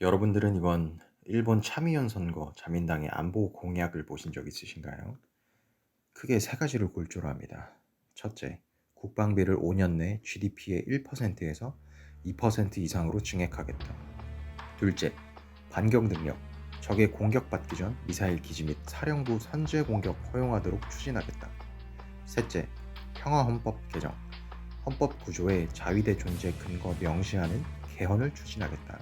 여러분들은 이번 일본 참의원 선거 자민당의 안보 공약을 보신 적 있으신가요? 크게 세 가지를 골조로 합니다. 첫째, 국방비를 5년 내 GDP의 1%에서 2% 이상으로 증액하겠다. 둘째, 반격 능력, 적의 공격받기 전 미사일 기지 및 사령부 선제 공격 허용하도록 추진하겠다. 셋째, 평화헌법 개정, 헌법 구조의 자위대 존재 근거 명시하는 개헌을 추진하겠다.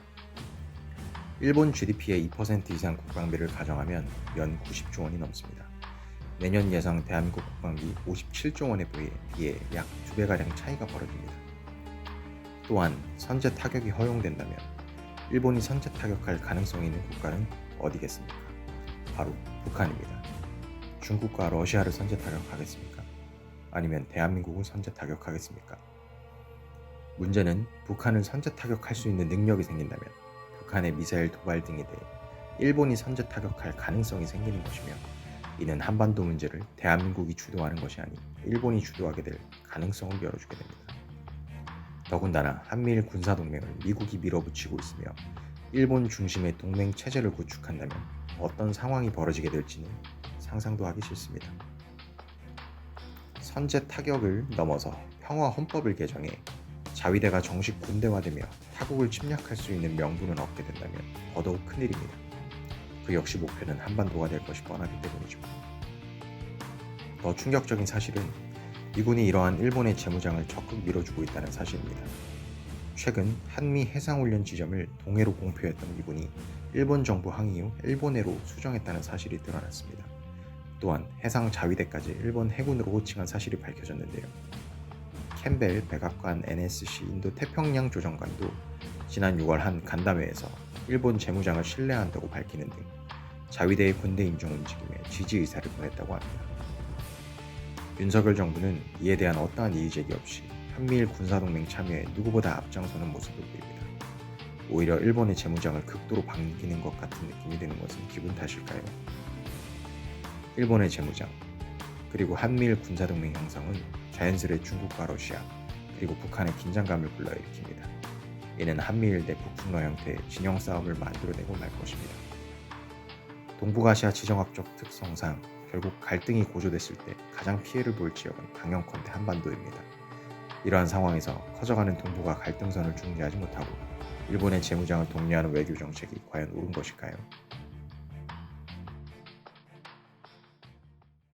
일본 GDP의 2% 이상 국방비를 가정하면 연 90조 원이 넘습니다. 내년 예상 대한민국 국방비 57조 원에 비해 약 2배가량 차이가 벌어집니다. 또한 선제 타격이 허용된다면 일본이 선제 타격할 가능성이 있는 국가는 어디겠습니까? 바로 북한입니다. 중국과 러시아를 선제 타격하겠습니까? 아니면 대한민국을 선제 타격하겠습니까? 문제는 북한을 선제 타격할 수 있는 능력이 생긴다면 북한의 미사일 도발 등에 대해 일본이 선제 타격할 가능성이 생기는 것이며, 이는 한반도 문제를 대한민국이 주도하는 것이 아닌 일본이 주도하게 될 가능성을 열어주게 됩니다. 더군다나 한미일 군사동맹을 미국이 밀어붙이고 있으며 일본 중심의 동맹 체제를 구축한다면 어떤 상황이 벌어지게 될지는 상상도 하기 싫습니다. 선제 타격을 넘어서 평화 헌법을 개정해 자위대가 정식 군대화되며 타국을 침략할 수 있는 명분을 얻게 된다면 더더욱 큰일입니다. 그 역시 목표는 한반도가 될 것이 뻔하기 때문이죠. 더 충격적인 사실은 미군이 이러한 일본의 재무장을 적극 밀어주고 있다는 사실입니다. 최근 한미 해상훈련 지점을 동해로 공표했던 미군이 일본 정부 항의 후 일본해로 수정했다는 사실이 드러났습니다. 또한 해상 자위대까지 일본 해군으로 호칭한 사실이 밝혀졌는데요. 캠벨 백악관 NSC 인도 태평양 조정관도 지난 6월 한 간담회에서 일본 재무장을 신뢰한다고 밝히는 등 자위대의 군대 인정 움직임에 지지 의사를 보냈다고 합니다. 윤석열 정부는 이에 대한 어떠한 이의제기 없이 한미일 군사동맹 참여에 누구보다 앞장서는 모습을 보입니다. 오히려 일본의 재무장을 극도로 반기는 것 같은 느낌이 드는 것은 기분 탓일까요? 일본의 재무장, 그리고 한미일 군사동맹 형성은 자연스레 중국과 러시아, 그리고 북한의 긴장감을 불러일으킵니다. 이는 한미일 내 북중러 형태의 진영 싸움을 만들어내고 말 것입니다. 동북아시아 지정학적 특성상 결국 갈등이 고조됐을 때 가장 피해를 볼 지역은 단연컨대 한반도입니다. 이러한 상황에서 커져가는 동북아 갈등선을 중재하지 못하고 일본의 재무장을 독려하는 외교 정책이 과연 옳은 것일까요?